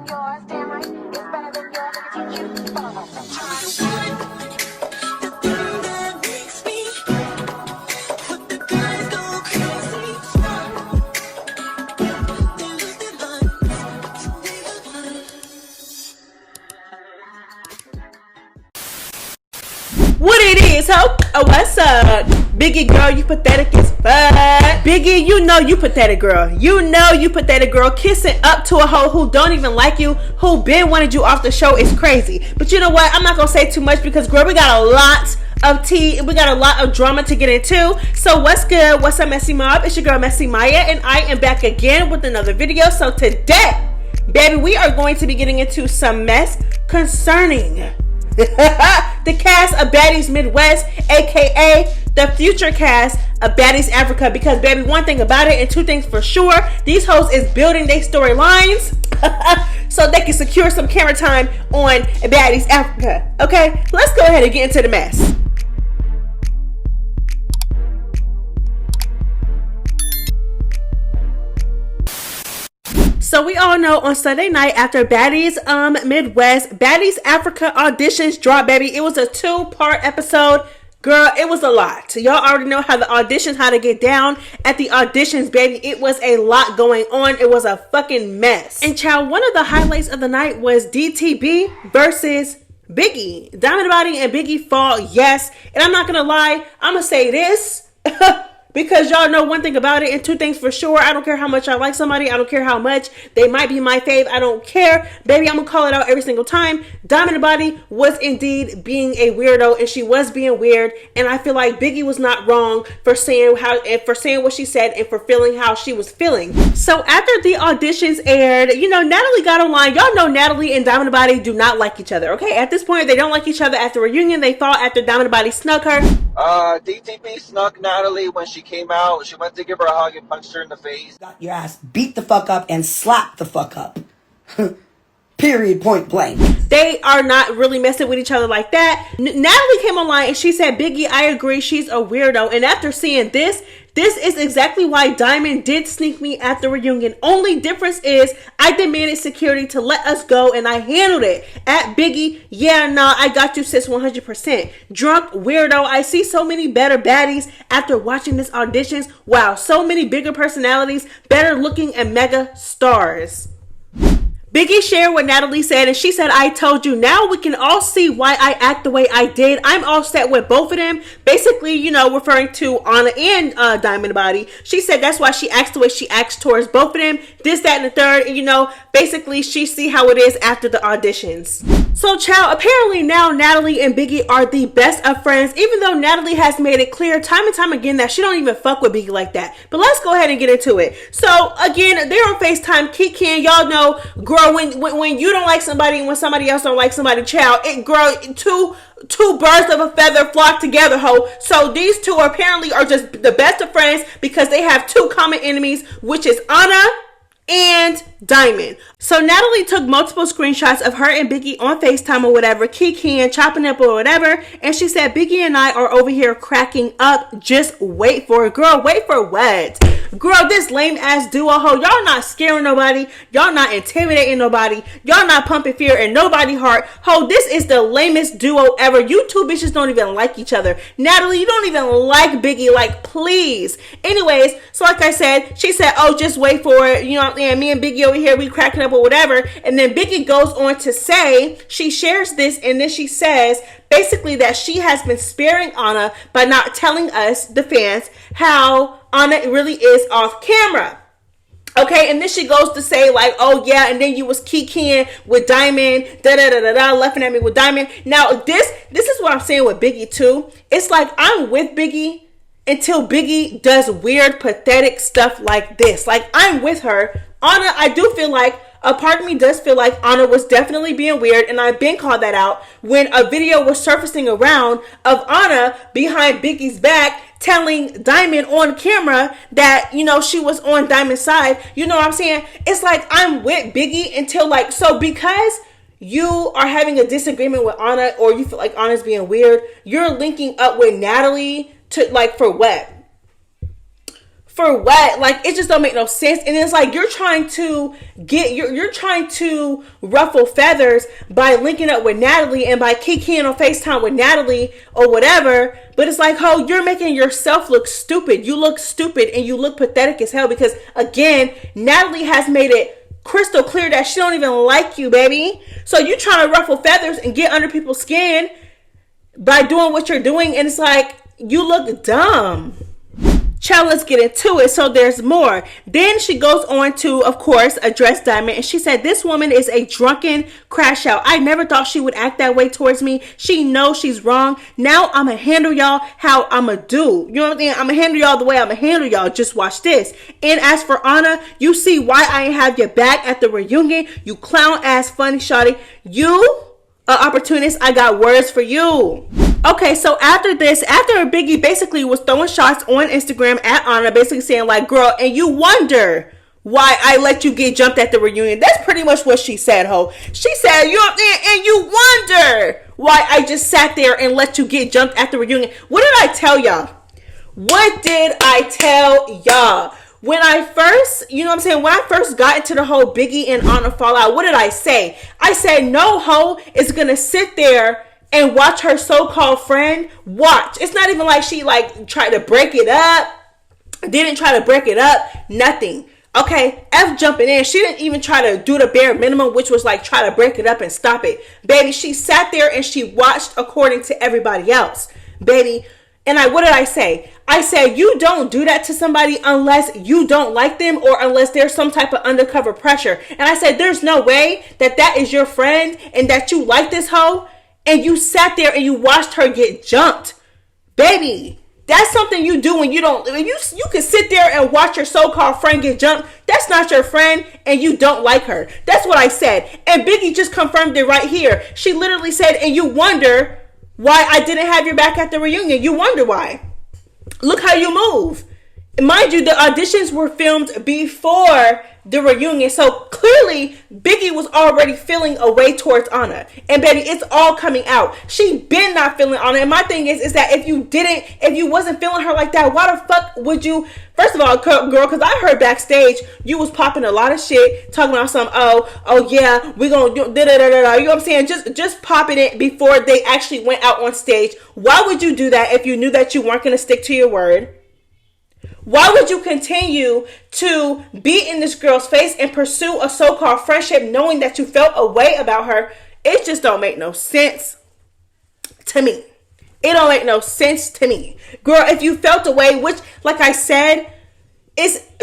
Yours, damn right, it's better than yours. I can teach you. The thing that makes me put the guys go crazy. They lose their minds. What it is, ho? Oh, what's up? Biggie girl, you pathetic as fuck. Biggie, you know you pathetic girl. You know you pathetic girl. Kissing up to a hoe who don't even like you, who been wanted you off the show is crazy. But you know what? I'm not gonna say too much because girl, we got a lot of tea. We got a lot of drama to get into. So what's good? What's up, Messy Mob? It's your girl MessyMya, and I am back again with another video. So today, baby, we are going to be getting into some mess concerning the cast of Baddies Midwest, aka the future cast of Baddies Africa. Because baby, one thing about it and two things for sure, these hoes is building their storylines so they can secure some camera time on Baddies Africa. Okay, let's go ahead and get into the mess. So we all know on Sunday night after Baddies Midwest, Baddies Africa auditions dropped, baby. It was a 2-part episode. Girl, it was a lot. Y'all already know how the auditions, how to get down at the auditions, baby. It was a lot going on. It was a fucking mess. And child, one of the highlights of the night was DTB versus Biggie. Diamond Body and Biggie fought, yes. And I'm not gonna lie, I'm gonna say this. Because y'all know one thing about it and two things for sure. I don't care how much I like somebody. I don't care how much they might be my fave. I don't care. Baby, I'm going to call it out every single time. Diamond Body was indeed being a weirdo, and she was being weird. And I feel like Biggie was not wrong for saying what she said and for feeling how she was feeling. So after the auditions aired, you know, Natalie got online. Y'all know Natalie and Diamond Body do not like each other. Okay, at this point, they don't like each other. At the reunion, they fought after Diamond Body snuck her. DTP snuck Natalie when she came out. She went to give her a hug and punched her in the face. Got your ass beat the fuck up and slapped the fuck up. Period, point blank. They are not really messing with each other like that. Natalie came online and she said, Biggie, I agree, she's a weirdo. And after seeing this is exactly why Diamond did sneak me at the reunion. Only difference is I demanded security to let us go and I handled it. At Biggie, yeah, nah, I got you, sis, 100%. Drunk weirdo. I see so many better baddies after watching this auditions. Wow, so many bigger personalities, better looking and mega stars. Biggie shared what Natalie said, and she said, I told you. Now we can all see why I act the way I did. I'm all set with both of them. Basically, you know, referring to Ahna and Diamond Body. She said that's why she acts the way she acts towards both of them. This, that, and the third. And, you know, basically she see how it is after the auditions. So, child, apparently now Natalie and Biggie are the best of friends, even though Natalie has made it clear time and time again that she don't even fuck with Biggie like that. But let's go ahead and get into it. So, again, they're on FaceTime. Kicking, y'all know, girl, when you don't like somebody and when somebody else don't like somebody, child, it grow two birds of a feather flock together, ho. So these two apparently are just the best of friends because they have two common enemies, which is Ahna and Diamond. So Natalie took multiple screenshots of her and Biggie on FaceTime or whatever, kikiing, chopping up or whatever, and she said, Biggie and I are over here cracking up. Just wait for it. Girl, wait for what? Girl, this lame ass duo, ho. Y'all not scaring nobody. Y'all not intimidating nobody. Y'all not pumping fear in nobody's heart. Ho, this is the lamest duo ever. You two bitches don't even like each other. Natalie, you don't even like Biggie. Like, please. Anyways, so like I said, she said, oh, just wait for it. You know, and me and Biggie over here, we cracking up or whatever. And then Biggie goes on to say, she shares this, and then she says, basically that she has been sparing Ahna by not telling us, the fans, how Ahna really is off camera. Okay, and then she goes to say like, oh yeah, and then you was kikiing with Diamond, laughing at me with Diamond. Now this is what I'm saying with Biggie too. It's like I'm with Biggie until Biggie does weird, pathetic stuff like this. Like I'm with her. Ahna, I do feel like a part of me does feel like Ahna was definitely being weird, and I've been called that out when a video was surfacing around of Ahna behind Biggie's back telling Diamond on camera that, you know, she was on Diamond's side. You know what I'm saying? It's like I'm with Biggie until like, so because you are having a disagreement with Ahna or you feel like Anna's being weird, you're linking up with Natalie to like, for what? For what? Like, it just don't make no sense. And it's like you're trying to you're trying to ruffle feathers by linking up with Natalie and by kikiing on FaceTime with Natalie or whatever. But it's like, oh, you're making yourself look stupid. You look stupid and you look pathetic as hell because, again, Natalie has made it crystal clear that she don't even like you, baby. So you trying to ruffle feathers and get under people's skin by doing what you're doing, and it's like, you look dumb. Child, let's get into it. So there's more. Then she goes on to, of course, address Diamond, and she said, this woman is a drunken crash out. I never thought she would act that way towards me. She knows she's wrong. Now I'm gonna handle y'all how I'ma do. You know what I'm saying? I'm gonna handle y'all the way I'm gonna handle y'all. Just watch this. And as for Ahna, you see why I ain't have your back at the reunion. You clown ass funny shawty. You opportunist, I got words for you. Okay, so after this, after Biggie basically was throwing shots on Instagram at Ahna, basically saying like, girl, and you wonder why I let you get jumped at the reunion. That's pretty much what she said, ho. She said, you up there and you wonder why I just sat there and let you get jumped at the reunion. What did I tell y'all? What did I tell y'all? When I first, you know what I'm saying, when I first got into the whole Biggie and Ahna fallout, what did I say? I said, no hoe is going to sit there and watch her so-called friend watch. It's not even like she like tried to break it up. Didn't try to break it up. Nothing. Okay, F jumping in. She didn't even try to do the bare minimum, which was like try to break it up and stop it. Baby, she sat there and she watched according to everybody else. Baby, and what did I say? I said, you don't do that to somebody unless you don't like them or unless there's some type of undercover pressure. And I said, there's no way that that is your friend and that you like this hoe and you sat there and you watched her get jumped. Baby, that's something you do when you don't, you can sit there and watch your so-called friend get jumped. That's not your friend and you don't like her. That's what I said. And Biggie just confirmed it right here. She literally said, and you wonder why I didn't have your back at the reunion. You wonder why. Look how you move. Mind you, the auditions were filmed before the reunion. So clearly, Biggie was already feeling a way towards Ahna. And baby, it's all coming out. She been not feeling Ahna. And my thing is that if you wasn't feeling her like that, why the fuck would you? First of all, girl, because I heard backstage, you was popping a lot of shit, talking about some, oh yeah, we gonna do da-da-da-da-da. You know what I'm saying? Just popping it before they actually went out on stage. Why would you do that if you knew that you weren't going to stick to your word? Why would you continue to be in this girl's face and pursue a so-called friendship knowing that you felt a way about her? It just don't make no sense to me. It don't make no sense to me. Girl, if you felt a way, which, like I said,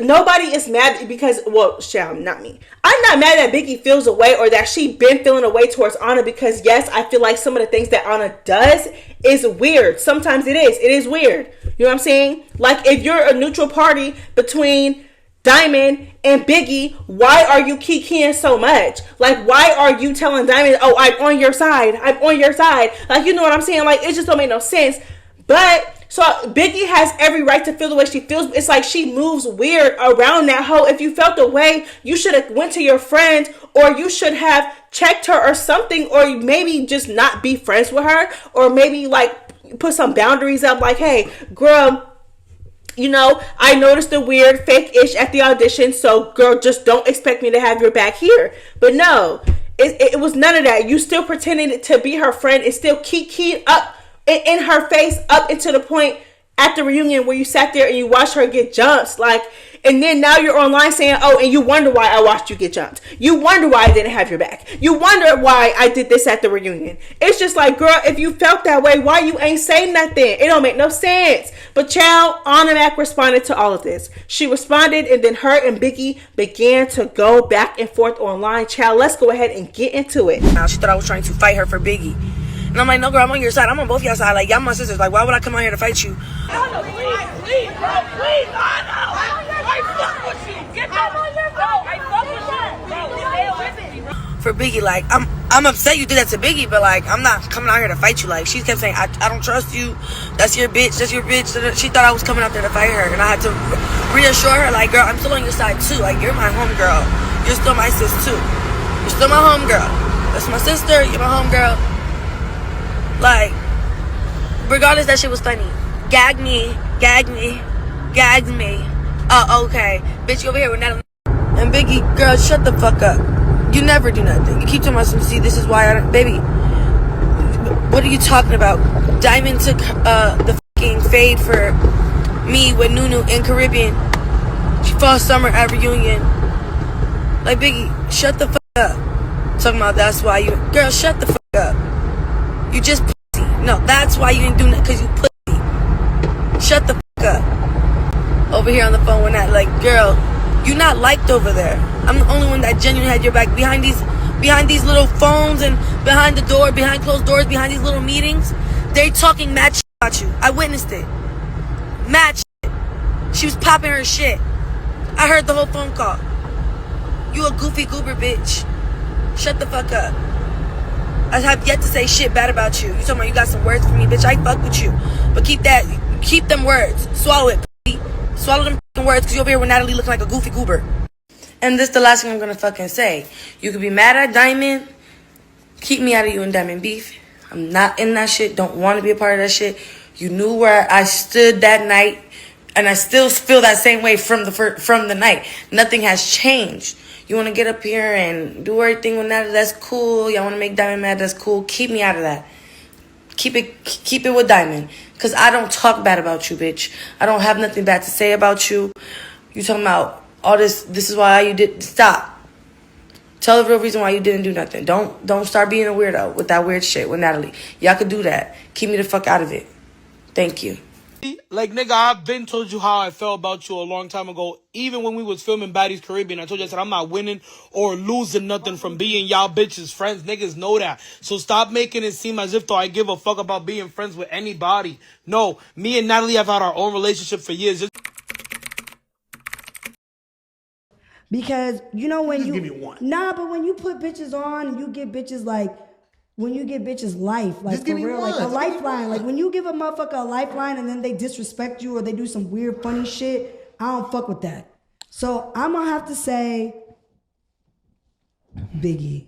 nobody is mad because, well, not me. I'm not mad that Biggie feels a way or that she been feeling a way towards Ahna because, yes, I feel like some of the things that Ahna does is weird. Sometimes it is. It is weird. You know what I'm saying? Like, if you're a neutral party between Diamond and Biggie, why are you kikiing so much? Like, why are you telling Diamond, oh, I'm on your side. I'm on your side. Like, you know what I'm saying? Like, it just don't make no sense. But so Biggie has every right to feel the way she feels. It's like she moves weird around that hoe. If you felt the way, you should have went to your friend or you should have checked her or something, or maybe just not be friends with her, or maybe like put some boundaries up like, hey, girl, you know, I noticed the weird fake-ish at the audition, so girl, just don't expect me to have your back here. But no, it was none of that. You still pretending to be her friend and still keyed up in her face up into the point at the reunion where you sat there and you watched her get jumped, like, and then now you're online saying, oh, and you wonder why I watched you get jumped. You wonder why I didn't have your back. You wonder why I did this at the reunion. It's just like, girl, if you felt that way, why you ain't say nothing? It don't make no sense. But child, Ahna Mac responded to all of this. She responded, and then her and Biggie began to go back and forth online. Child, let's go ahead and get into it. Now she thought I was trying to fight her for Biggie. And I'm like, no, girl, I'm on your side. I'm on both y'all side. Like, y'all my sisters. Like, why would I come out here to fight you? Ahna, please, bro, please, Ahna. I fuck with you. Get that on your phone. I fuck with you, bro. Stay away from me, bro. For Biggie, like, I'm upset you did that to Biggie, but like, I'm not coming out here to fight you. Like, she kept saying, I don't trust you. That's your bitch. That's your bitch. She thought I was coming out there to fight her, and I had to reassure her, like, girl, I'm still on your side too. Like, you're my homegirl. You're still my sis too. You're still my homegirl. That's my sister. You're my homegirl. Like, regardless, that shit was funny. Gag me, Oh, okay. Bitch, you over here with Natalie. And Biggie, girl, shut the fuck up. You never do nothing. You keep telling us, see, this is why I don't... Baby, what are you talking about? Diamond took the fucking fade for me with Nunu in Caribbean. She fall summer at reunion. Like, Biggie, shut the fuck up. Talking about that's why you... Girl, shut the fuck up. You just pussy. No, that's why you didn't do nothing, because you pussy. Shut the fuck up. Over here on the phone with that, like, girl, you not liked over there. I'm the only one that genuinely had your back behind these little phones and behind the door, behind closed doors, behind these little meetings. They talking mad shit about you. I witnessed it. Mad shit. She was popping her shit. I heard the whole phone call. You a goofy goober bitch. Shut the fuck up. I have yet to say shit bad about you. You talking about you got some words for me, bitch. I fuck with you. But keep them words. Swallow it, p***. Swallow them fucking words, because you over here with Natalie looking like a goofy goober. And this the last thing I'm gonna fucking say. You could be mad at Diamond. Keep me out of you and Diamond beef. I'm not in that shit. Don't want to be a part of that shit. You knew where I stood that night, and I still feel that same way from the night. Nothing has changed. You want to get up here and do everything with Natalie, that's cool. Y'all want to make Diamond mad, that's cool. Keep me out of that. Keep it with Diamond. Because I don't talk bad about you, bitch. I don't have nothing bad to say about you. You talking about all this is why you did... Stop. Tell the real reason why you didn't do nothing. Don't start being a weirdo with that weird shit with Natalie. Y'all could do that. Keep me the fuck out of it. Thank you. Like, nigga, I've been told you how I felt about you a long time ago. Even when we was filming Baddies Caribbean, I told you, I said, I'm not winning or losing nothing from being y'all bitches friends. Niggas know that. So stop making it seem as if though I give a fuck about being friends with anybody. No, me and Natalie have had our own relationship for years. Because, you know, when you... Give me one. Nah, but when you put bitches on, you give bitches, like... When you give bitches life, like, Just give for me real, one. like a Just give me lifeline. Like, when you give a motherfucker a lifeline and then they disrespect you or they do some weird, funny shit, I don't fuck with that. So, I'm gonna have to say... Biggie.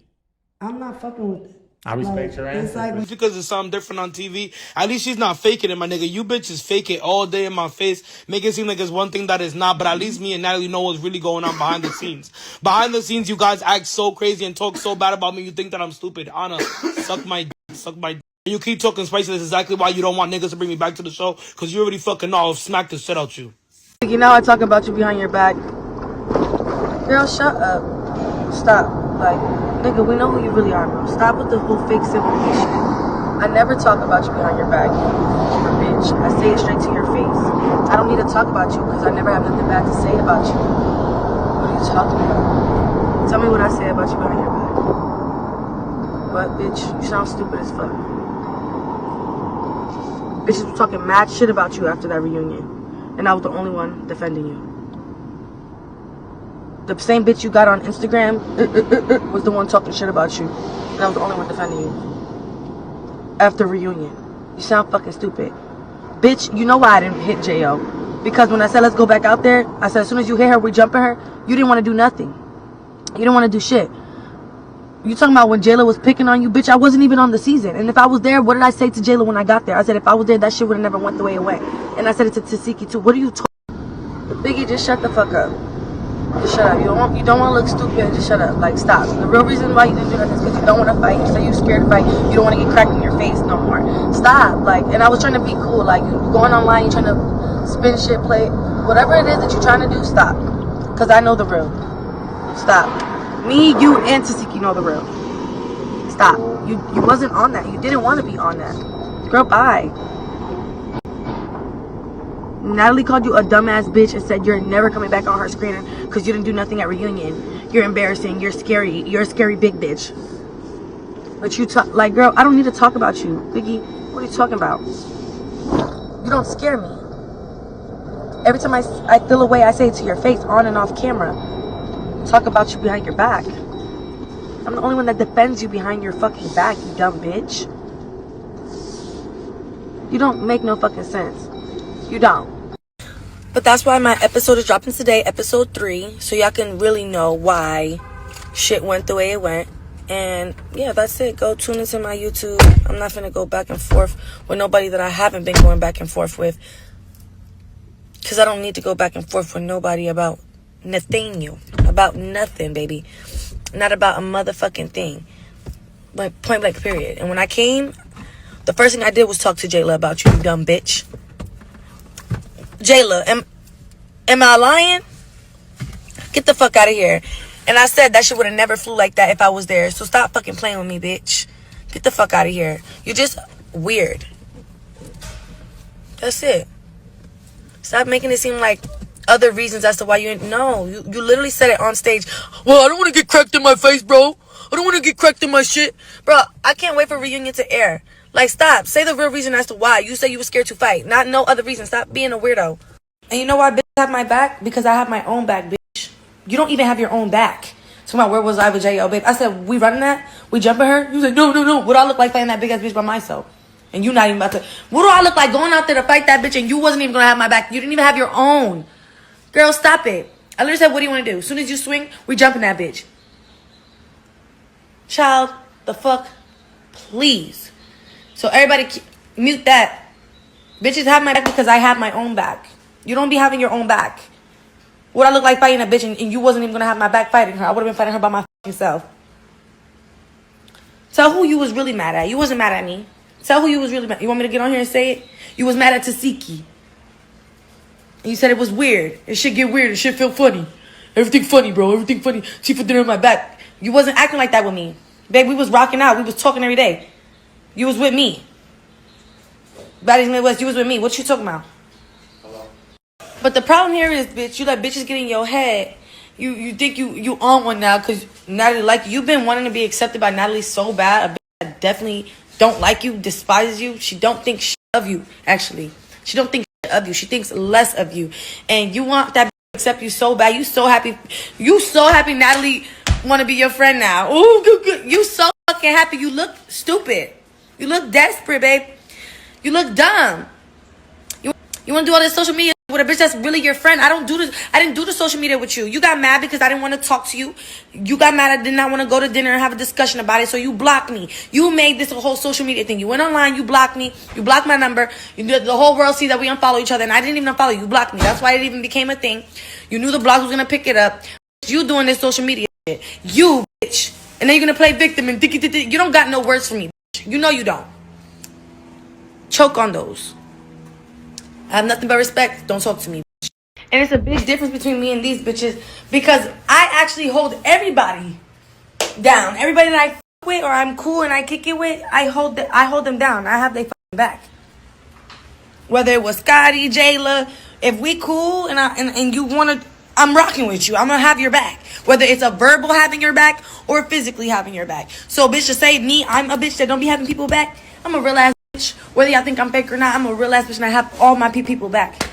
I'm not fucking with it. I respect your answer. It's like... Just because it's something different on TV, at least she's not faking it, my nigga. You bitches fake it all day in my face, make it seem like it's one thing that is not, but at least me and Natalie know what's really going on behind the scenes. Behind the scenes, you guys act so crazy and talk so bad about me, you think that I'm stupid. Ahna, suck my dick. You keep talking spicy, that's exactly why you don't want niggas to bring me back to the show, because you already fucking know I'll smack the shit out you. You know I talk about you behind your back. Girl, shut up. Stop. Like, nigga, we know who you really are, bro. Stop with the whole fake sympathy shit. I never talk about you behind your back. You're a bitch. I say it straight to your face. I don't need to talk about you because I never have nothing bad to say about you. What are you talking about? Tell me what I say about you behind your back. What, bitch? You sound stupid as fuck. Bitches were talking mad shit about you after that reunion. And I was the only one defending you. The same bitch you got on Instagram was the one talking shit about you. And I was the only one defending you. After reunion. You sound fucking stupid. Bitch, you know why I didn't hit J.O. Because when I said let's go back out there, I said as soon as you hit her, we jumping her, you didn't want to do nothing. You didn't want to do shit. You talking about when J.Lo was picking on you? Bitch, I wasn't even on the season. And if I was there, what did I say to J.Lo when I got there? I said if I was there, that shit would have never went the way it went. And I said it to Tasiki too. What are you talking? Biggie, just shut the fuck up. Just shut up. You don't want to look stupid. Just shut up. Like, stop. The real reason why you didn't do that is because you don't want to fight. You say you're scared to fight. You don't want to get cracked in your face no more. Stop. Like, and I was trying to be cool. Like, you going online, you trying to spin shit, play whatever it is that you're trying to do. Stop. Because I know the real. Stop. Me, you, and Tasiki know the real. Stop. You wasn't on that. You didn't want to be on that. Girl, bye. Natalie called you a dumbass bitch and said you're never coming back on her screen because you didn't do nothing at reunion. You're embarrassing. You're scary. You're a scary big bitch. But you talk like, girl, I don't need to talk about you. Biggie, what are you talking about? You don't scare me. Every time I feel away, I say it to your face, on and off camera. Talk about you behind your back. I'm the only one that defends you behind your fucking back, you dumb bitch. You don't make no fucking sense. You don't. But that's why my episode is dropping today, episode 3. So y'all can really know why shit went the way it went. And yeah, that's it. Go tune into my YouTube. I'm not finna go back and forth with nobody that I haven't been going back and forth with. Because I don't need to go back and forth with nobody about Nathaniel. About nothing, baby. Not about a motherfucking thing. Like, point blank, period. And when I came, the first thing I did was talk to Jayla about you, you dumb bitch. Jayla, am I lying? Get the fuck out of here. And I said that shit would have never flew like that if I was there. So stop fucking playing with me, bitch. Get the fuck out of here. You're just weird. That's it. Stop making it seem like other reasons as to why you... No, you literally said it on stage. Well, I don't want to get cracked in my face, bro. I don't want to get cracked in my shit. Bro, I can't wait for reunion to air. Like, stop. Say the real reason as to why. You say you were scared to fight. Not no other reason. Stop being a weirdo. And you know why bitch have my back? Because I have my own back, bitch. You don't even have your own back. So about where was I with J.O., babe? I said, we running that? We jumping her? You said, no. What do I look like fighting that big ass bitch by myself? And you not even about to... What do I look like going out there to fight that bitch and you wasn't even going to have my back? You didn't even have your own. Girl, stop it. I literally said, what do you want to do? As soon as you swing, we jumping that bitch. Child, the fuck, please. So everybody mute that. Bitches have my back because I have my own back. You don't be having your own back. What I look like fighting a bitch and you wasn't even going to have my back fighting her. I would have been fighting her by my fucking self. Tell who you was really mad at. You wasn't mad at me. Tell who you was really mad. You want me to get on here and say it? You was mad at Tasiki. And you said it was weird. It should get weird. It should feel funny. Everything funny, bro. Everything funny. See for dinner on my back. You wasn't acting like that with me. Babe, we was rocking out. We was talking every day. You was with me. Baddies Midwest, you was with me. What you talking about? Hello. But the problem here is, bitch, you let bitches get in your head. You think you on one now because Natalie like you. You've been wanting to be accepted by Natalie so bad. A bitch that definitely don't like you, despises you. She don't think shit of you, actually. She don't think shit of you. She thinks less of you. And you want that bitch to accept you so bad. You so happy. You so happy Natalie want to be your friend now. Ooh, good. You so fucking happy. You look stupid. You look desperate, babe. You look dumb. You want to do all this social media with a bitch that's really your friend. I didn't do the social media with you. You got mad because I didn't want to talk to you. You got mad I did not want to go to dinner and have a discussion about it, so you blocked me. You made this a whole social media thing. You went online, you blocked me. You blocked my number. The whole world sees that we unfollow each other, and I didn't even unfollow you. You blocked me. That's why it even became a thing. You knew the blog was going to pick it up. You doing this social media shit. You, bitch. And then you're going to play victim and you don't got no words for me, bitch. You know you don't. Choke on those. I have nothing but respect. Don't talk to me, bitch. And it's a big difference between me and these bitches because I actually hold everybody down. Everybody that I f with or I'm cool and I kick it with, I hold them down. I have their fucking back. Whether it was Scotty, Jayla, if we cool and you wanna, I'm rocking with you. I'm gonna have your back. Whether it's a verbal having your back or physically having your back. So bitch to say me, I'm a bitch that don't be having people back. I'm a real ass bitch. Whether y'all think I'm fake or not, I'm a real ass bitch and I have all my people back.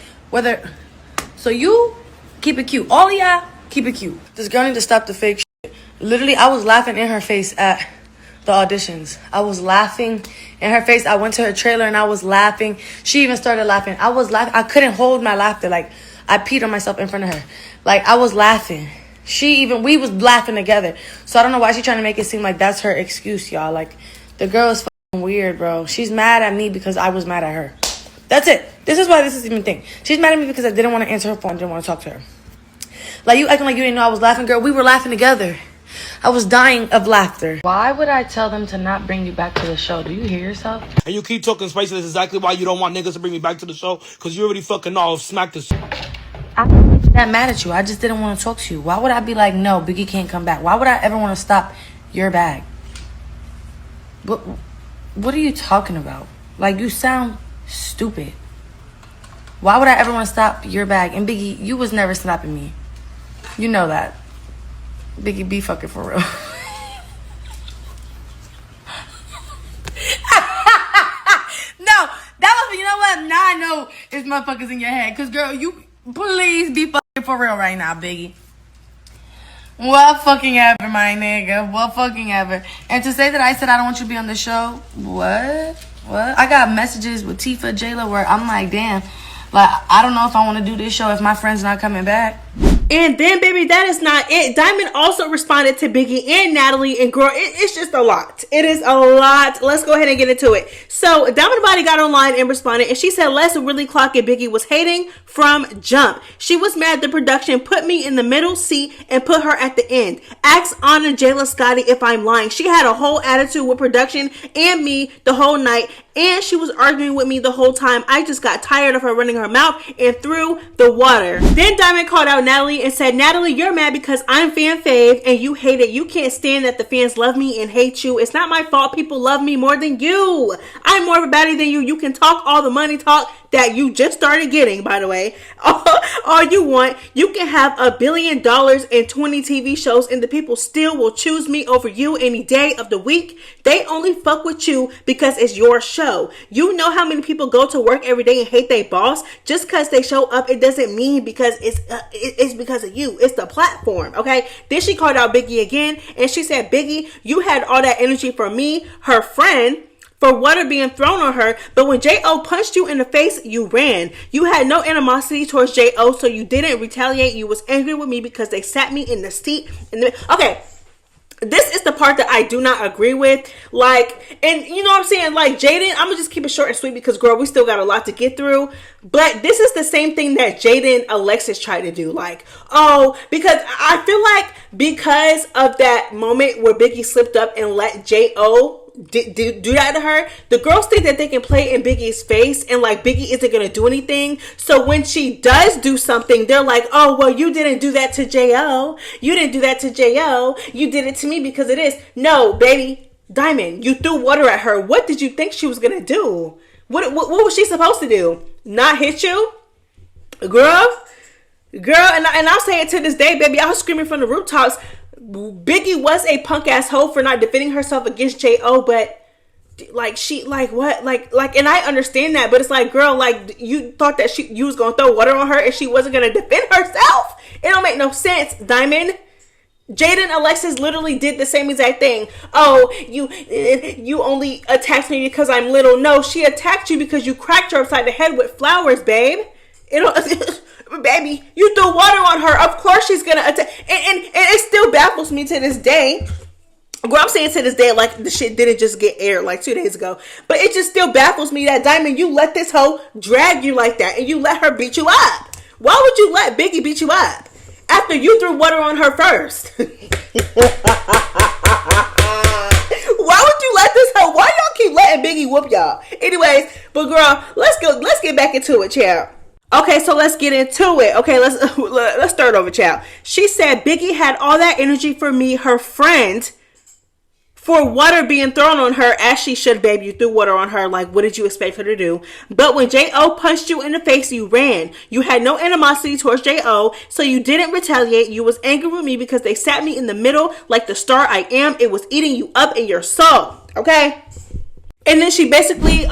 So you keep it cute. All of y'all keep it cute. This girl need to stop the fake shit. Literally, I was laughing in her face at the auditions. I was laughing in her face. I went to her trailer and I was laughing. She even started laughing. I was laughing. I couldn't hold my laughter. Like, I peed on myself in front of her. Like, I was laughing. We was laughing together. So I don't know why she's trying to make it seem like that's her excuse, y'all. Like, the girl is fucking weird, bro. She's mad at me because I was mad at her. That's it. This is why this is even a thing. She's mad at me because I didn't want to answer her phone. Didn't want to talk to her. Like, you acting like you didn't know I was laughing, girl. We were laughing together. I was dying of laughter. Why would I tell them to not bring you back to the show? Do you hear yourself? And you keep talking spicy. That's exactly why you don't want niggas to bring me back to the show. Because you already fucking know I've smacked this. I'm not that mad at you. I just didn't want to talk to you. Why would I be like, no, Biggie can't come back? Why would I ever want to stop your bag? What are you talking about? Like, you sound stupid. Why would I ever want to stop your bag? And Biggie, you was never stopping me. You know that. Biggie, be fucking for real. No, that was, you know what? Now I know it's motherfuckers in your head. Because, girl, you please be fucking for real right now, Biggie. What fucking ever, my nigga. What fucking ever. And to say that I said I don't want you to be on the show, what? I got messages with Tifa, Jayla, where I'm like, damn, like, I don't know if I want to do this show if my friend's not coming back. And then, baby, that is not it. Diamond also responded to Biggie and Natalie, and girl, it's just a lot. It is a lot. Let's go ahead and get into it. So, Diamond Body got online and responded, and she said, let's really clock it. Biggie was hating from jump. She was mad the production put me in the middle seat and put her at the end. Ask Ahna, Jayla, Scotty if I'm lying. She had a whole attitude with production and me the whole night, and she was arguing with me the whole time. I just got tired of her running her mouth and threw the water. Then Diamond called out Natalie and said, Natalie, you're mad because I'm fan fave and you hate it. You can't stand that the fans love me and hate you. It's not my fault. People love me more than you. I'm more of a baddie than you. You can talk all the money talk that you just started getting, by the way. All you want. You can have $1 billion and 20 TV shows and the people still will choose me over you any day of the week. They only fuck with you because it's your show. You know how many people go to work every day and hate their boss? Just because they show up, it doesn't mean because it's because of you. It's the platform, okay? Then she called out Biggie again, and she said, Biggie, you had all that energy for me, her friend, for water being thrown on her, but when J.O. punched you in the face, you ran. You had no animosity towards J.O., so you didn't retaliate. You was angry with me because they sat me in the seat. Okay, this is the part that I do not agree with. Like, and you know what I'm saying? Like, Jaden, I'm gonna just keep it short and sweet because, girl, we still got a lot to get through. But this is the same thing that Jaden Alexis tried to do. Like, oh, because I feel like because of that moment where Biggie slipped up and let J.O. do that to her, the girls think that they can play in Biggie's face and like Biggie isn't gonna do anything. So when she does do something, they're like, oh, well, you didn't do that to J.O. You didn't do that to J.O. You did it to me because it is. No, baby, Diamond, you threw water at her. What did you think she was gonna do? What was she supposed to do? Not hit you? Girl, and I'll say it to this day, baby. I was screaming from the rooftops. Biggie was a punk ass hoe for not defending herself against J.O., but like she like what like and I understand that, but it's like, girl, like you thought that you was gonna throw water on her and she wasn't gonna defend herself. It don't make no sense, Diamond. Jaden Alexis literally did the same exact thing. Oh, you only attacked me because I'm little. No, she attacked you because you cracked her upside the head with flowers, babe. Baby, you threw water on her. Of course she's gonna attack. And it still baffles me to this day. Girl, I'm saying to this day, like the shit didn't just get aired like 2 days ago. But it just still baffles me that, Diamond, you let this hoe drag you like that and you let her beat you up. Why would you let Biggie beat you up after you threw water on her first? Why would you let this hoe? Why y'all keep letting Biggie whoop y'all? Anyways, but girl, let's get back into it, child. Okay, so let's get into it. Okay, let's start over, child. She said Biggie had all that energy for me, her friend, for water being thrown on her, as she should, babe. You threw water on her. Like, what did you expect her to do? But when J.O. punched you in the face, you ran. You had no animosity towards J.O., so you didn't retaliate. You was angry with me because they sat me in the middle like the star I am. It was eating you up in your soul. Okay? And then she basically,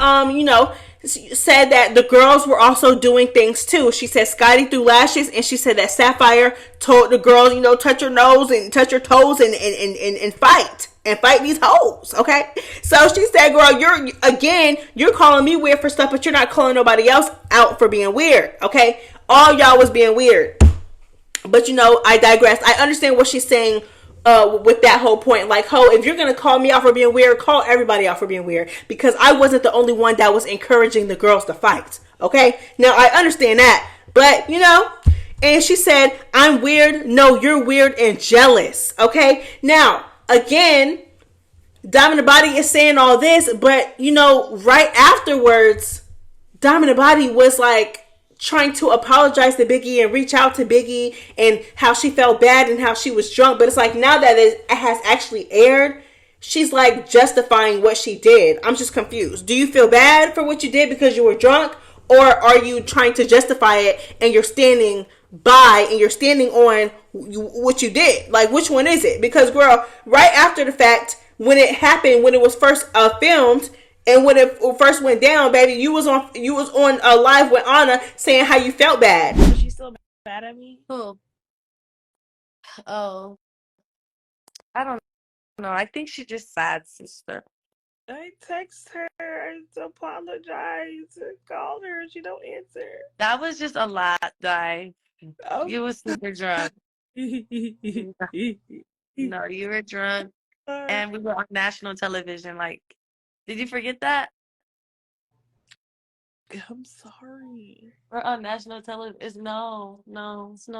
said that the girls were also doing things too. She said Scotty threw lashes, and she said that Sapphire told the girls, touch your nose and touch your toes and fight these hoes. Okay, so she said, girl, you're calling me weird for stuff, but you're not calling nobody else out for being weird. Okay, all y'all was being weird, but I digress. I understand what she's saying. With that whole point, like, if you're gonna call me out for being weird, call everybody out for being weird, because I wasn't the only one that was encouraging the girls to fight. Okay, now I understand that, but and she said, I'm weird. No, you're weird and jealous. Okay, now again, Diamond the Body is saying all this, but right afterwards, Diamond the Body was like trying to apologize to Biggie and reach out to Biggie and how she felt bad and how she was drunk. But it's like, now that it has actually aired, she's like justifying what she did. I'm just confused. Do you feel bad for what you did because you were drunk, or are you trying to justify it and you're standing by and you're standing on what you did? Like, which one is it? Because, girl, right after the fact, when it happened, when it was first filmed, and when it first went down, baby, you was on a live with Ahna saying how you felt bad. Is she still mad at me? Who? Oh, I don't know. I think she just sad, sister. I text her to apologize, called her, she don't answer. That was just a lot, Di. Oh. You were super drunk. No, you were drunk, and we were on national television. Like, did you forget that? I'm sorry. We're on national television. It's no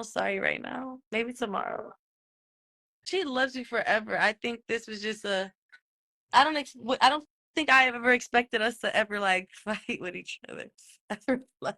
sorry right now. Maybe tomorrow. She loves you forever. I think this was just a. I don't think I have ever expected us to ever like fight with each other. Ever, like,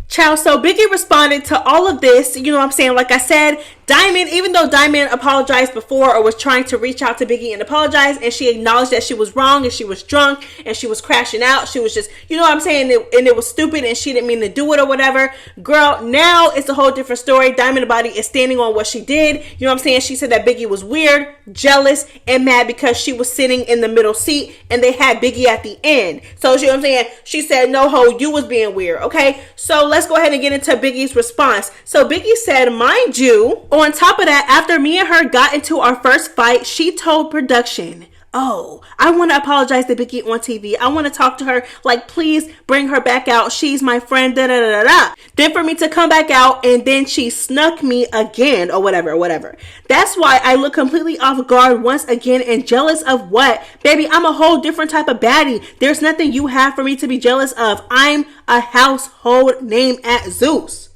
Child, so Biggie responded to all of this, you know what I'm saying? Like I said, Diamond, even though Diamond apologized before or was trying to reach out to Biggie and apologize, and she acknowledged that she was wrong and she was drunk and she was crashing out, she was just, you know what I'm saying? And it was stupid and she didn't mean to do it or whatever. Girl, now it's a whole different story. Diamond Body is standing on what she did. You know what I'm saying? She said that Biggie was weird, jealous, and mad because she was sitting in the middle seat and they had Biggie at the end. So, you know what I'm saying? She said, no ho, you was being weird, okay? So let's go ahead and get into Biggie's response. So Biggie said, mind you, on top of that, after me and her got into our first fight, she told production, oh, I want to apologize to Biggie on TV. I want to talk to her. Like, please bring her back out. She's my friend. Da da da da. Then for me to come back out, and then she snuck me again, or whatever. That's why I look completely off guard once again and jealous of what? Baby, I'm a whole different type of baddie. There's nothing you have for me to be jealous of. I'm a household name at Zeus.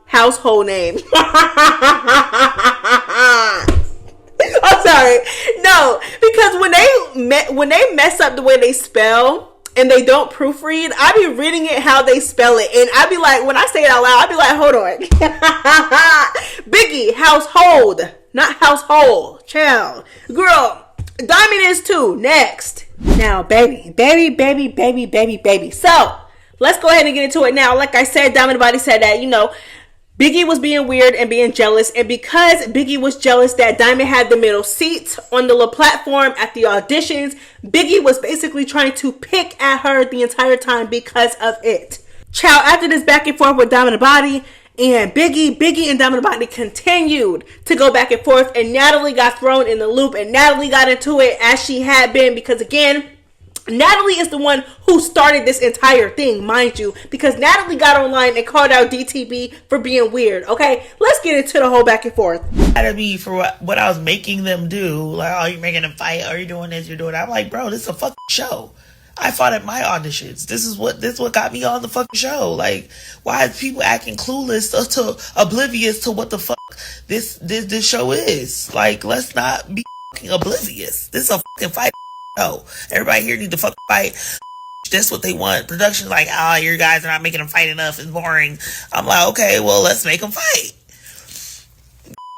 Household name. I'm sorry. No, because when they mess up the way they spell and they don't proofread, I be reading it how they spell it, and I be like, when I say it out loud, I be like, hold on. Biggie, household, not household. Child, girl, Diamond is too. Next, now, baby. So let's go ahead and get into it now. Like I said, Diamond Body said that, you know, Biggie was being weird and being jealous, and because Biggie was jealous that Diamond had the middle seat on the little platform at the auditions, Biggie was basically trying to pick at her the entire time because of it. Child, after this back and forth with Diamond Body and Biggie and Diamond Body continued to go back and forth, and Natalie got thrown in the loop, and Natalie got into it as she had been, because again, Natalie is the one who started this entire thing, mind you, because Natalie got online and called out DTB for being weird. Okay, let's get into the whole back and forth. To me for what I was making them do, like, oh, you're making them fight, oh, you're doing this, you're doing that. I'm like, bro, this is a fucking show. I fought at my auditions. This is what got me on the fucking show. Like, why is people acting clueless to oblivious to what the fuck this show is? Like, let's not be fucking oblivious. This is a fucking fight. No, everybody here need to fucking fight. That's what they want. Production's like, your guys are not making them fight enough. It's boring. I'm like, okay, well, let's make them fight.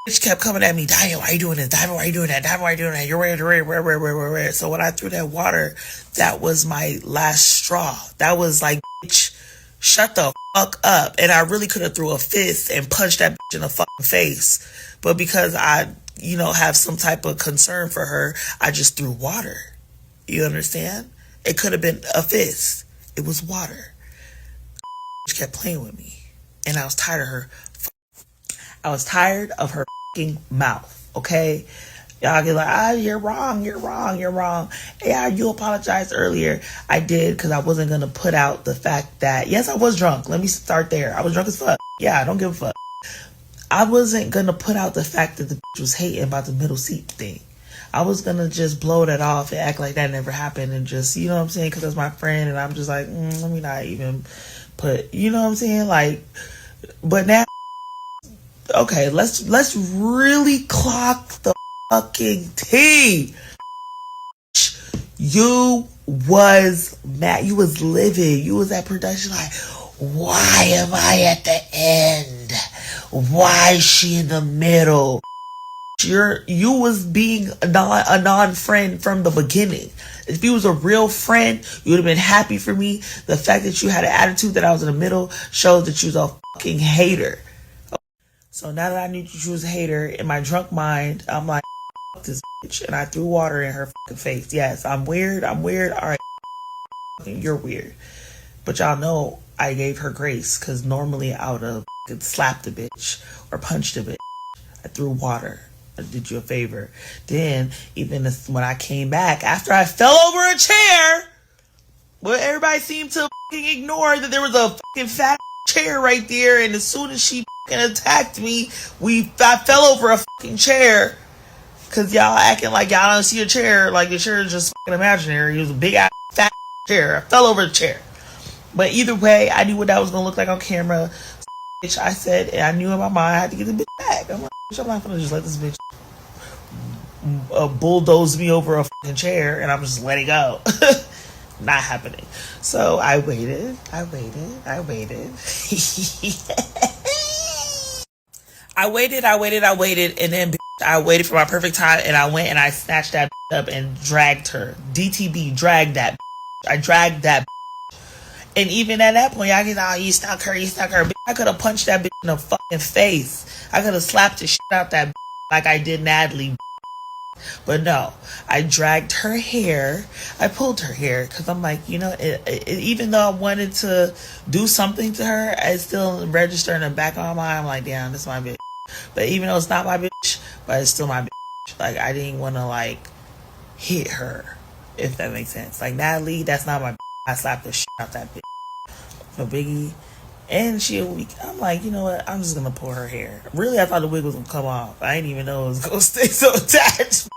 Bitch kept coming at me, Diamond, why are you doing this? Diamond, why are you doing that? Diamond, why are you doing that? You're weird. So when I threw that water, that was my last straw. That was like, bitch, shut the fuck up. And I really could have threw a fist and punched that bitch in the fucking face. But because I, have some type of concern for her, I just threw water. You understand? It could have been a fist. It was water. She kept playing with me. And I was tired of her. I was tired of her fucking mouth. Okay? Y'all get like, you're wrong. Yeah, you apologized earlier. I did, because I wasn't going to put out the fact that, yes, I was drunk. Let me start there. I was drunk as fuck. Yeah, I don't give a fuck. I wasn't going to put out the fact that the bitch was hating about the middle seat thing. I was going to just blow that off and act like that never happened and just, you know what I'm saying? Because that's my friend, and I'm just like, let me not even put, you know what I'm saying? Like, but now, okay, let's really clock the fucking tea. You was mad. You was livid. You was at production like, why am I at the end? Why is she in the middle? You was being a non-friend from the beginning. If you was a real friend, you would have been happy for me. The fact that you had an attitude that I was in the middle shows that you was a fucking hater. So now that I knew you was a hater, in my drunk mind, I'm like, fuck this bitch. And I threw water in her fucking face. Yes, I'm weird. All right, you're weird. But y'all know I gave her grace, because normally I would have slapped a bitch or punched a bitch. I threw water. I did you a favor. Then, even when I came back, after I fell over a chair, well, everybody seemed to ignore that there was a fucking fat chair right there, and as soon as she attacked me, I fell over a fucking chair. Cause y'all acting like y'all don't see a chair, like the chair is just fucking imaginary. It was a big ass fat chair. I fell over the chair. But either way, I knew what that was gonna look like on camera. Bitch, I said, and I knew in my mind I had to get the bitch back. I'm like, bitch, I'm not gonna just let this bitch bulldoze me over a fucking chair and I'm just letting go. Not happening. So I waited. I waited, and then I waited for my perfect time, and I went and I snatched that up and dragged her. DTB, dragged that. I dragged that. And even at that point, I get, oh, you stuck her. I could have punched that bitch in the fucking face. I could have slapped the shit out that like I did Natalie. But no, I dragged her hair. I pulled her hair because I'm like, you know, even though I wanted to do something to her, I still register in the back of my mind. I'm like, damn, this is my bitch. But even though it's not my bitch, but it's still my bitch. Like, I didn't want to, like, hit her, if that makes sense. Like, Natalie, that's not my bitch. I slapped the shit out that bitch. So Biggie, and I'm like, you know what? I'm just going to pull her hair. Really, I thought the wig was going to come off. I didn't even know it was going to stay so attached.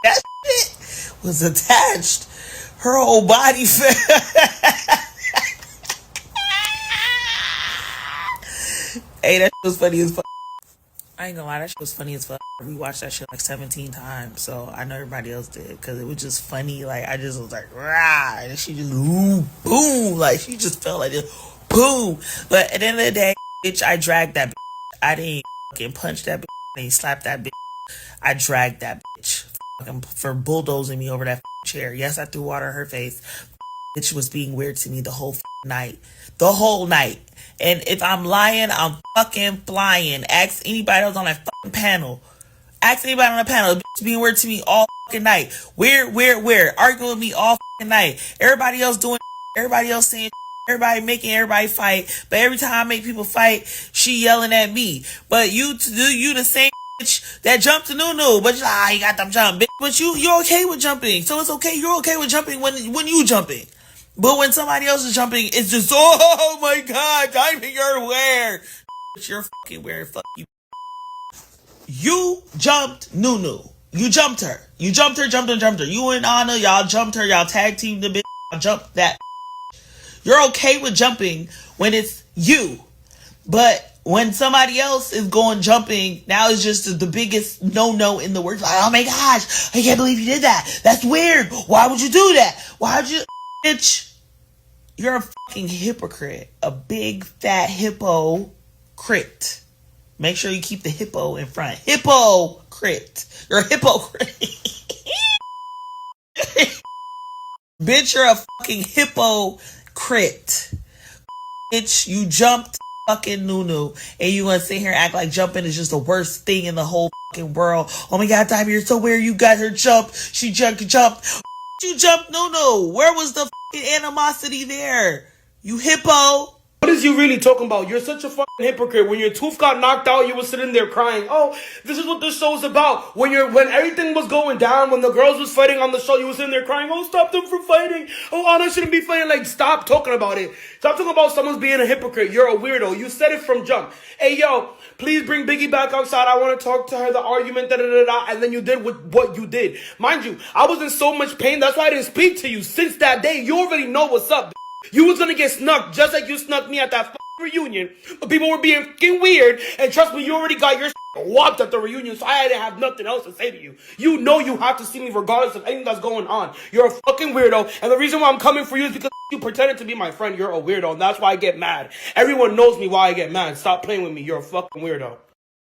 That shit was attached. Her whole body fell. Hey, that shit was funny as fuck. I ain't gonna lie, that shit was funny as fuck. We watched that shit like 17 times, so I know everybody else did, because it was just funny. Like, I just was like, rah, and she just, ooh, boom, like, she just felt like this, boom. But at the end of the day, bitch, I dragged that bitch. I didn't fucking punch that bitch. I didn't slap that bitch. I dragged that bitch for bulldozing me over that chair. Yes, I threw water in her face. Bitch was being weird to me the whole night. The whole night. And if I'm lying, I'm fucking flying. Ask anybody else on that fucking panel. Ask anybody on the panel. Bitch being weird to me all fucking night. Weird. Arguing with me all fucking night. Everybody else doing, everybody else saying, everybody making everybody fight. But every time I make people fight, she yelling at me. But you the same bitch that jumped to Nunu. But you're like, you got them jump, bitch. But you're okay with jumping. So it's okay. You're okay with jumping when you jumping. But when somebody else is jumping, it's just, oh my god, Diamond, you're weird. You're fucking weird. Fuck you. You jumped Nunu. You jumped her. Jumped her. You and Ahna, y'all jumped her. Y'all tag teamed the bitch. Y'all jumped that. You're okay with jumping when it's you. But when somebody else is going jumping, now it's just the biggest no-no in the world. Like, oh my gosh, I can't believe you did that. That's weird. Why would you do that? Why would you... Bitch, you're a fucking hypocrite. A big, fat hypocrite. Make sure you keep the hippo in front. Hypocrite. You're a hypocrite. Bitch, you're a fucking hypocrite. Bitch, you jumped fucking Nunu, and you want to sit here and act like jumping is just the worst thing in the whole fucking world. Oh my god, Diamond, you're so weird. You got her jumped. She jumped. You jumped Nunu. Where was the fucking animosity there? You hippo. What is you really talking about? You're such a fucking hypocrite. When your tooth got knocked out, you were sitting there crying. Oh, this is what this show's about. When everything was going down, when the girls was fighting on the show, you were sitting there crying. Oh, stop them from fighting. Oh, Ahna shouldn't be fighting. Like, stop talking about it. Stop talking about someone's being a hypocrite. You're a weirdo. You said it from jump. Hey, yo, please bring Biggie back outside. I want to talk to her. The argument, and then you did what you did. Mind you, I was in so much pain. That's why I didn't speak to you. Since that day, you already know what's up. You was gonna get snuck just like you snuck me at that reunion. But people were being fucking weird. And trust me, you already got your whopped at the reunion. So I didn't have nothing else to say to you. You know you have to see me regardless of anything that's going on. You're a fucking weirdo. And the reason why I'm coming for you is because you pretended to be my friend. You're a weirdo. And that's why I get mad. Everyone knows me why I get mad. Stop playing with me. You're a fucking weirdo.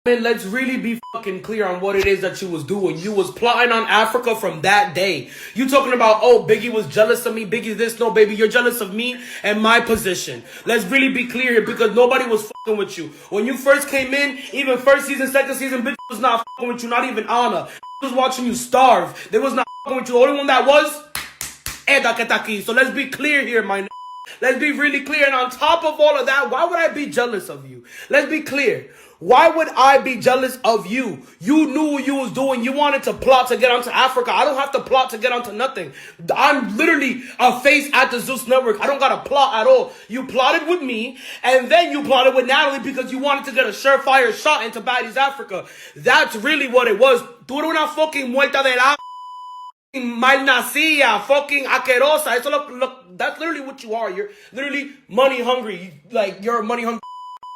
Man, let's really be fucking clear on what it is that you was doing. You was plotting on Africa from that day. You talking about, oh, Biggie was jealous of me. Biggie's this. No, baby, you're jealous of me and my position. Let's really be clear here because nobody was fucking with you. When you first came in, even first season, second season, bitch was not fucking with you. Not even Ahna. Was watching you starve. They was not fucking with you. The only one that was, Eda Ketaki. So let's be clear here, my Let's be really clear. And on top of all of that, why would I be jealous of you? Let's be clear. Why would I be jealous of you? You knew what you was doing. You wanted to plot to get onto Africa. I don't have to plot to get onto nothing. I'm literally a face at the Zeus Network. I don't got to plot at all. You plotted with me, and then you plotted with Natalie because you wanted to get a surefire shot into Baddies Africa. That's really what it was. Tú eres una fucking muerta de la malnacida, fucking asquerosa. Look, that's literally what you are. You're literally money hungry. Like, you're money hungry.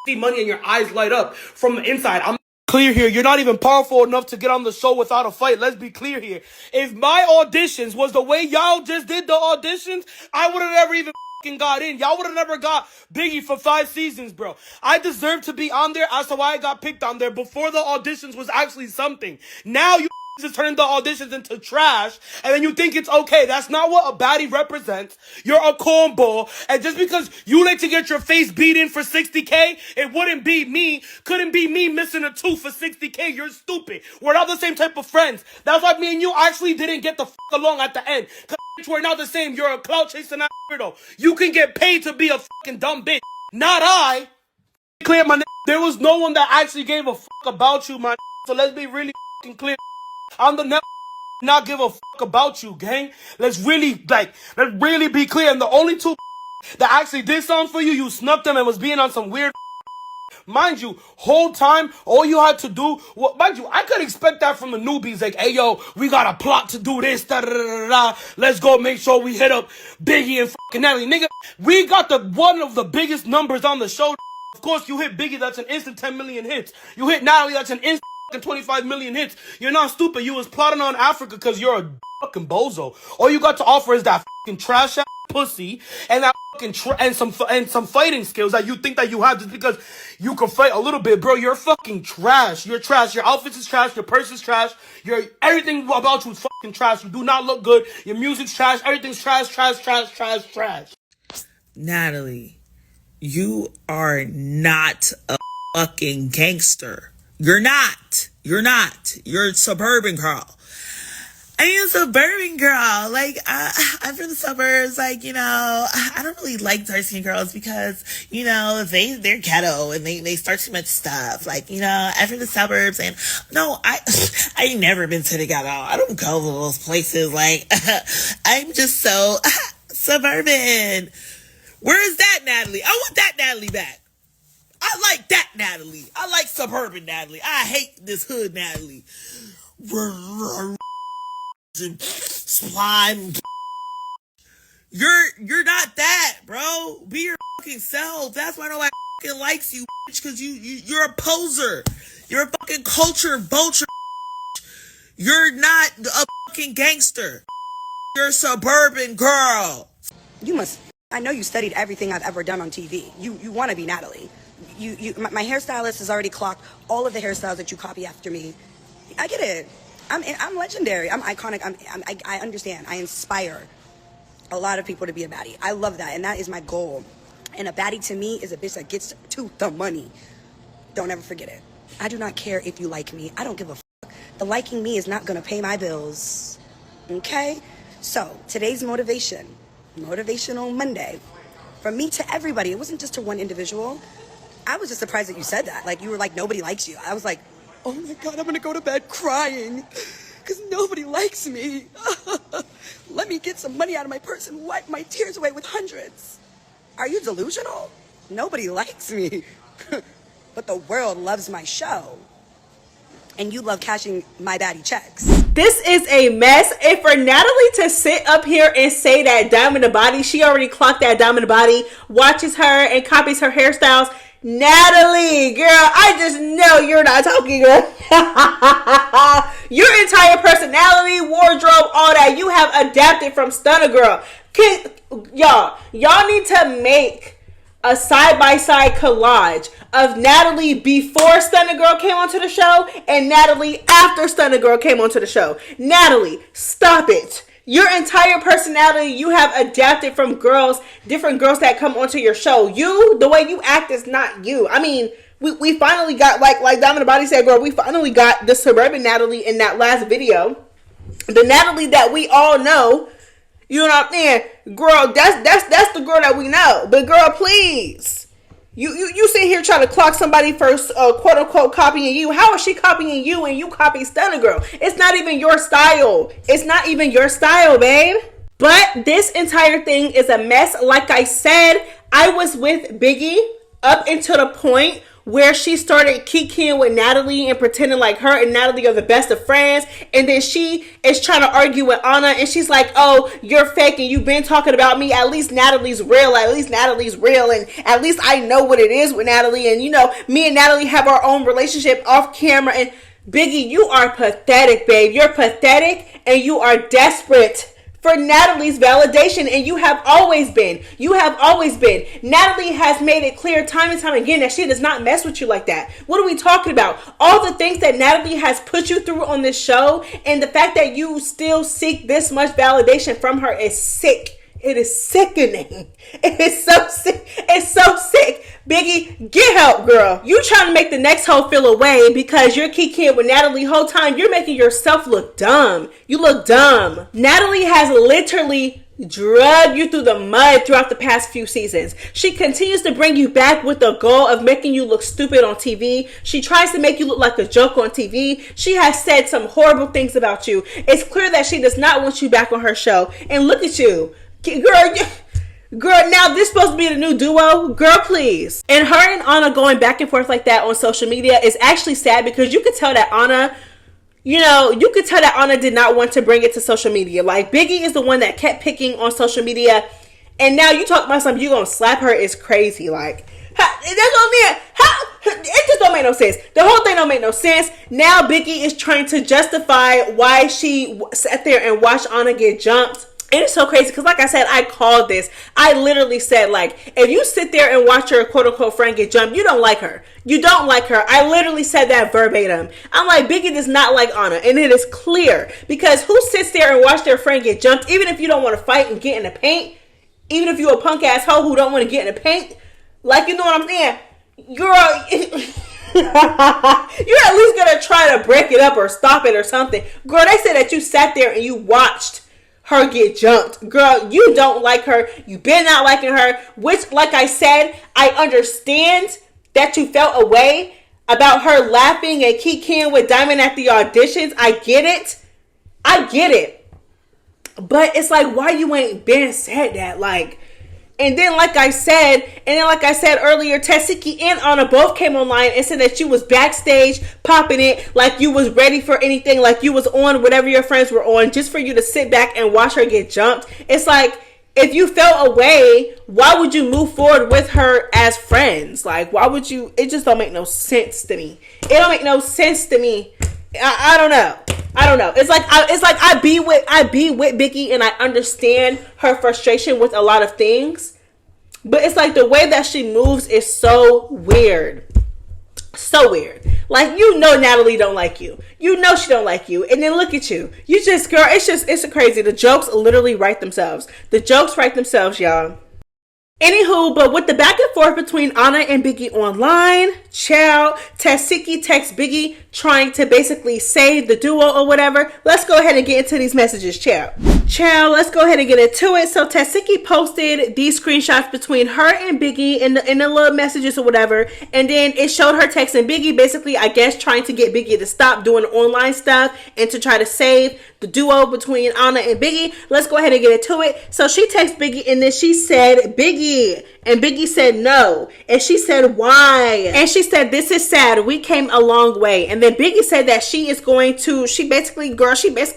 See money and your eyes light up from the inside. I'm clear here. You're not even powerful enough to get on the show without a fight. Let's be clear here. If my auditions was the way y'all just did the auditions, I would have never even got in. Y'all would have never got Biggie for 5 seasons, bro. I deserve to be on there as to why I got picked on there before the auditions was actually something. Now you just turning the auditions into trash, and then you think it's okay. That's not what a baddie represents. You're a cornball, and just because you like to get your face beat in for 60K, it wouldn't be me. Couldn't be me missing a tooth for 60K. You're stupid. We're not the same type of friends. That's why me and you actually didn't get the along at the end. Cause we're not the same. You're a clout chasing that weirdo. You can get paid to be a fucking dumb bitch. Not I. Clear, my there was no one that actually gave a fuck about you, man. So let's be really fucking clear. I'm the not give a fuck about you, gang. Let's really be clear. And the only 2 that actually did something for you, you snubbed them and was being on some weird. Mind you, whole time, all you had to do, mind you, I could expect that from the newbies. Like, hey, yo, we got a plot to do this, da-da-da-da-da. Let's go make sure we hit up Biggie and fucking Natalie. Nigga, we got one of the biggest numbers on the show. Of course, you hit Biggie, that's an instant 10 million hits. You hit Natalie, that's an instant 25 million hits. You're not stupid. You was plotting on Africa because you're a fucking bozo. All you got to offer is that fucking trash ass pussy and that fucking and some fighting skills that you think that you have just because you can fight a little bit, bro. You're fucking trash. You're trash. Your outfits is trash. Your purse is trash. Everything about you is fucking trash. You do not look good. Your music's trash. Everything's trash. Natalie, you are not a fucking gangster. You're not. You're a suburban girl. I mean, a suburban girl. Like, I'm from the suburbs. Like, you know, I don't really like dark-skinned girls because, you know, they're ghetto and they start too much stuff. Like, you know, I'm from the suburbs and no, I ain't never been to the ghetto. I don't go to those places. Like, I'm just so suburban. Where is that Natalie? I want that Natalie back. I like that Natalie. I like suburban Natalie. I hate this hood Natalie. Slime. You're not that, bro. Be your fucking self. That's why nobody fucking likes you, bitch, because you're a poser. You're a fucking culture vulture. You're not a fucking gangster. You're a suburban girl. I know you studied everything I've ever done on TV. You want to be Natalie. My hairstylist has already clocked all of the hairstyles that you copy after me. I get it. I'm legendary. I'm iconic. I understand. I inspire a lot of people to be a baddie. I love that, and that is my goal. And a baddie to me is a bitch that gets to the money. Don't ever forget it. I do not care if you like me. I don't give a fuck. The liking me is not gonna pay my bills. Okay? So today's Motivational Monday, from me to everybody. It wasn't just to one individual. I was just surprised that you said that. Like, you were like, nobody likes you. I was like, oh my God, I'm gonna go to bed crying because nobody likes me. Let me get some money out of my purse and wipe my tears away with hundreds. Are you delusional? Nobody likes me. But the world loves my show. And you love cashing my baddie checks. This is a mess. And for Natalie to sit up here and say that Diamond the Body, she already clocked that Diamond the Body, watches her and copies her hairstyles. Natalie, girl, I just know you're not talking good. Your entire personality, wardrobe, all that, you have adapted from Stunner Girl. Y'all need to make a side-by-side collage of Natalie before Stunner Girl came onto the show and Natalie after Stunner Girl came onto the show. Natalie, stop it. Your entire personality, you have adapted from girls, different girls that come onto your show. You, the way you act is not you. I mean, we finally got, like Diamond the Body said, girl, we finally got the suburban Natalie in that last video. The Natalie that we all know You know what I'm saying? Girl, that's the girl that we know. But girl, please. You sit here trying to clock somebody for quote unquote copying you. How is she copying you and you copy Stunna Girl? It's not even your style. It's not even your style, babe. But this entire thing is a mess. Like I said, I was with Biggie up until the point where she started kikiing with Natalie and pretending like her and Natalie are the best of friends. And then she is trying to argue with Ahna and she's like, oh, you're fake and you've been talking about me. At least Natalie's real. At least Natalie's real. And at least I know what it is with Natalie. And you know, me and Natalie have our own relationship off camera. And Biggie, you are pathetic, babe. You're pathetic and you are desperate for Natalie's validation, and you have always been. You have always been. Natalie has made it clear time and time again that she does not mess with you like that. What are we talking about? All the things that Natalie has put you through on this show, and the fact that you still seek this much validation from her is sick. It is sickening. It is so sick. It's so sick. Biggie, get help, girl. You trying to make the next hoe feel away because you're kikiing with Natalie whole time. You're making yourself look dumb. You look dumb. Natalie has literally drug you through the mud throughout the past few seasons. She continues to bring you back with the goal of making you look stupid on TV. She tries to make you look like a joke on TV. She has said some horrible things about you. It's clear that she does not want you back on her show. And look at you. Girl, now this supposed to be the new duo? Girl, please. And her and Ahna going back and forth like that on social media is actually sad because you could tell that Ahna, did not want to bring it to social media. Like, Biggie is the one that kept picking on social media. And now you talk about something, you gonna slap her is crazy. Like, that's what I mean. It just don't make no sense. The whole thing don't make no sense. Now Biggie is trying to justify why she sat there and watched Ahna get jumped. And it's so crazy because, like I said, I called this. I literally said, like, if you sit there and watch your quote-unquote friend get jumped, you don't like her. You don't like her. I literally said that verbatim. I'm like, Biggie does not like Ahna. And it is clear. Because who sits there and watch their friend get jumped, even if you don't want to fight and get in the paint, even if you're a punk-ass hoe who don't want to get in the paint, like, you know what I'm saying? Girl, you're at least going to try to break it up or stop it or something. Girl, they said that you sat there and you watched her get jumped. Girl, you don't like her. You've been not liking her, which, like I said, I understand that you felt a way about her laughing and kikiing with Diamond at the auditions. I get it. But it's like, why you ain't been said that? Like, and then like I said earlier, Tasiki and Ahna both came online and said that you was backstage popping it like you was ready for anything, like you was on whatever your friends were on, just for you to sit back and watch her get jumped. It's like, if you felt away, why would you move forward with her as friends? Like, why would you? It just don't make no sense to me. It don't make no sense to me. I don't know. It's like I be with Biggie, and I understand her frustration with a lot of things, but it's like the way that she moves is so weird. So weird. Like, you know Natalie don't like you. You know she don't like you. And then look at you. You just, girl, it's crazy. The jokes literally write themselves. The jokes write themselves, y'all. Anywho, but with the back and forth between Ahna and Biggie online, Tasiki texts Biggie trying to basically save the duo or whatever. Let's go ahead and get into these messages, let's go ahead and get into it. So Tasiki posted these screenshots between her and Biggie in the little messages or whatever, and then it showed her texting Biggie, basically, I guess, trying to get Biggie to stop doing online stuff and to try to save the duo between Ahna and Biggie. Let's go ahead and get into it. So she texted Biggie, and then she said, Biggie, and Biggie said no, and she said why, and she said, this is sad, we came a long way. And then Biggie said that she basically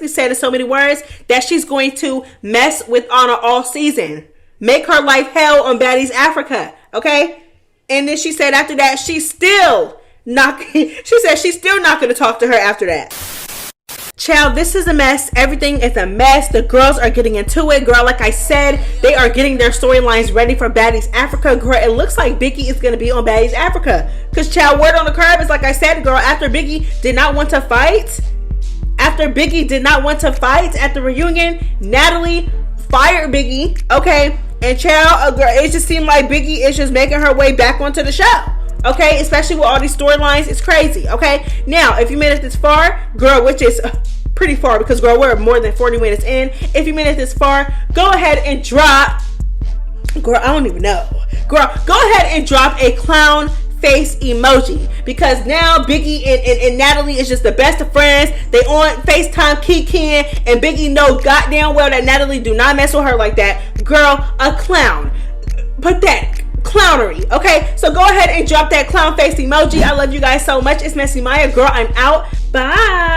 said in so many words that she's going to mess with Ahna all season, make her life hell on Baddies Africa, okay? And then she said after that she's still not going to talk to her after that. Child, this is a mess. Everything is a mess. The girls are getting into it. Girl, like I said, they are getting their storylines ready for Baddies Africa. Girl, it looks like Biggie is going to be on Baddies Africa. Because, child, word on the curb is, like I said, girl, after Biggie did not want to fight at the reunion, Natalie fired Biggie, okay? And, child, girl, it just seemed like Biggie is just making her way back onto the show. Okay, especially with all these storylines, it's crazy. Okay, now if you made it this far, girl, which is pretty far because, girl, we're more than 40 minutes in. If you made it this far, go ahead and drop, girl, I don't even know. Girl, go ahead and drop a clown face emoji, because now Biggie and Natalie is just the best of friends. They on FaceTime kicking, and Biggie know goddamn well that Natalie do not mess with her like that. Girl, a clown. Pathetic. Clownery. Okay, so go ahead and drop that clown face emoji. I love you guys so much. It's MessyMya. Girl, I'm out. Bye.